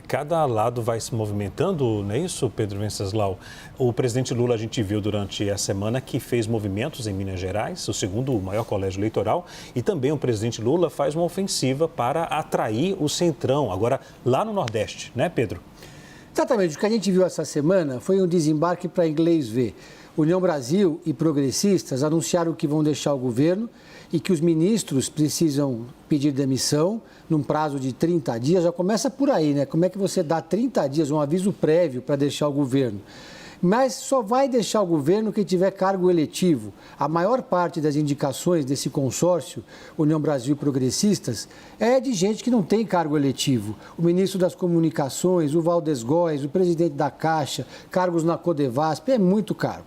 Cada lado vai se movimentando, não é isso, Pedro Venceslau? O presidente Lula, a gente viu durante a semana que fez movimentos em Minas Gerais, o segundo maior colégio eleitoral, e também o presidente Lula faz uma ofensiva para atrair o Centrão, agora lá no Nordeste, né, Pedro? Exatamente, o que a gente viu essa semana foi um desembarque para inglês ver. União Brasil e progressistas anunciaram que vão deixar o governo e que os ministros precisam pedir demissão num prazo de 30 dias. Já começa por aí, né? Como é que você dá 30 dias, um aviso prévio para deixar o governo? Mas só vai deixar o governo quem tiver cargo eletivo. A maior parte das indicações desse consórcio, União Brasil e Progressistas, é de gente que não tem cargo eletivo. O ministro das Comunicações, o Valdes Góes, o presidente da Caixa, cargos na Codevasp, é muito cargo.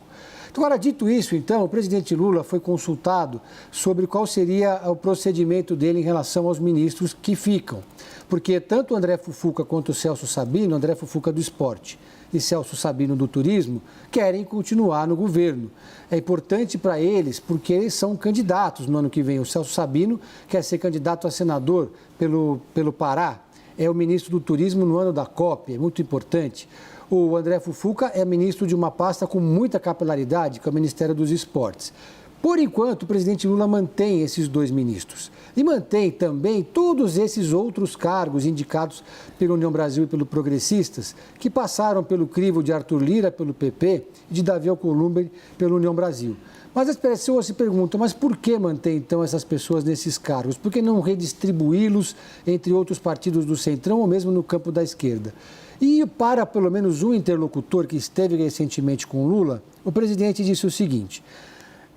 Agora, dito isso, então, o presidente Lula foi consultado sobre qual seria o procedimento dele em relação aos ministros que ficam. Porque tanto o André Fufuca quanto o Celso Sabino, André Fufuca do Esporte e Celso Sabino do Turismo, querem continuar no governo. É importante para eles porque eles são candidatos no ano que vem. O Celso Sabino quer ser candidato a senador pelo Pará, é o ministro do Turismo no ano da COP, é muito importante. O André Fufuca é ministro de uma pasta com muita capilaridade, que é o Ministério dos Esportes. Por enquanto, o presidente Lula mantém esses dois ministros. E mantém também todos esses outros cargos indicados pela União Brasil e pelo Progressistas, que passaram pelo crivo de Arthur Lira, pelo PP, e de Davi Alcolumbre, pela União Brasil. Mas as pessoas se perguntam, mas por que manter então essas pessoas nesses cargos? Por que não redistribuí-los entre outros partidos do Centrão ou mesmo no campo da esquerda? E para pelo menos um interlocutor que esteve recentemente com Lula, o presidente disse o seguinte: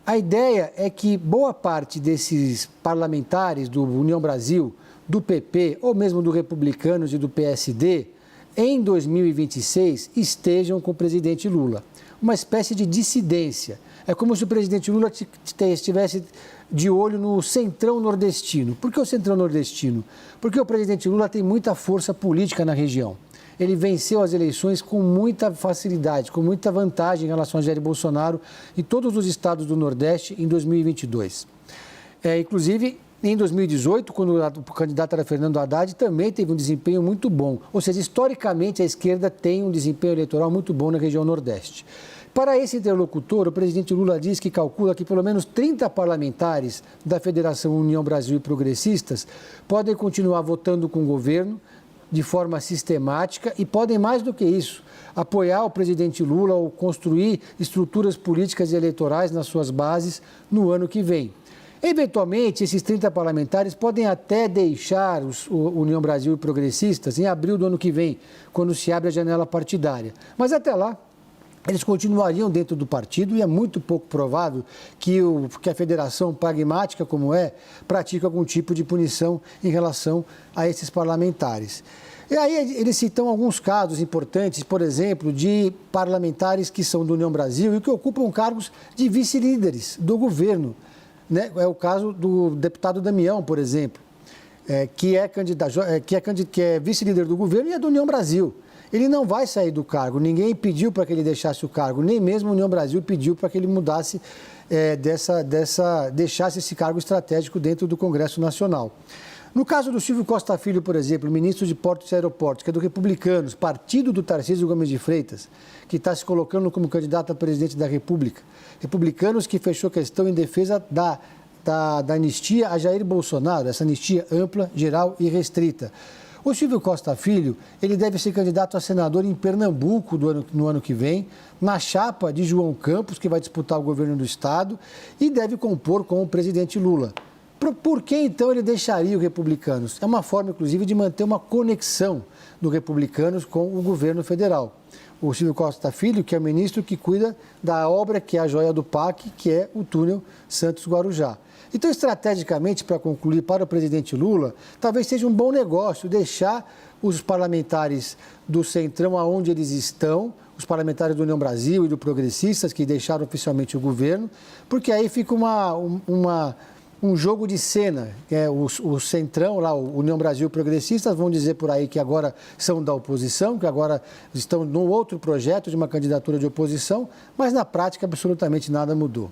a ideia é que boa parte desses parlamentares do União Brasil, do PP ou mesmo do Republicanos e do PSD, em 2026 estejam com o presidente Lula. Uma espécie de dissidência. É como se o presidente Lula estivesse de olho no Centrão nordestino. Por que o Centrão nordestino? Porque o presidente Lula tem muita força política na região. Ele venceu as eleições com muita facilidade, com muita vantagem em relação a Jair Bolsonaro em todos os estados do Nordeste em 2022. Inclusive, em 2018, quando o candidato era Fernando Haddad, também teve um desempenho muito bom. Ou seja, historicamente, a esquerda tem um desempenho eleitoral muito bom na região Nordeste. Para esse interlocutor, o presidente Lula diz que calcula que pelo menos 30 parlamentares da Federação União Brasil e Progressistas podem continuar votando com o governo de forma sistemática e podem, mais do que isso, apoiar o presidente Lula ou construir estruturas políticas e eleitorais nas suas bases no ano que vem. Eventualmente, esses 30 parlamentares podem até deixar o União Brasil e Progressistas em abril do ano que vem, quando se abre a janela partidária. Mas até lá, eles continuariam dentro do partido e é muito pouco provável que a federação pragmática, como pratique algum tipo de punição em relação a esses parlamentares. E aí eles citam alguns casos importantes, por exemplo, de parlamentares que são do União Brasil e que ocupam cargos de vice-líderes do governo. Né? É o caso do deputado Damião, por exemplo, que é vice-líder do governo e é do União Brasil. Ele não vai sair do cargo, ninguém pediu para que ele deixasse o cargo, nem mesmo a União Brasil pediu para que ele mudasse, deixasse esse cargo estratégico dentro do Congresso Nacional. No caso do Silvio Costa Filho, por exemplo, ministro de Portos e Aeroportos, que é do Republicanos, partido do Tarcísio Gomes de Freitas, que está se colocando como candidato a presidente da República. Republicanos que fechou questão em defesa da anistia a Jair Bolsonaro, essa anistia ampla, geral e restrita. O Silvio Costa Filho, ele deve ser candidato a senador em Pernambuco no ano que vem, na chapa de João Campos, que vai disputar o governo do estado, e deve compor com o presidente Lula. Por que, então, ele deixaria o Republicanos? É uma forma, inclusive, de manter uma conexão do Republicanos com o governo federal. O Silvio Costa Filho, que é o ministro que cuida da obra que é a joia do PAC, que é o túnel Santos-Guarujá. Então, estrategicamente, para concluir, para o presidente Lula, talvez seja um bom negócio deixar os parlamentares do Centrão aonde eles estão, os parlamentares do União Brasil e do Progressistas, que deixaram oficialmente o governo, porque aí fica um jogo de cena. O Centrão, lá, o União Brasil e Progressistas, vão dizer por aí que agora são da oposição, que agora estão num outro projeto de uma candidatura de oposição, mas na prática absolutamente nada mudou.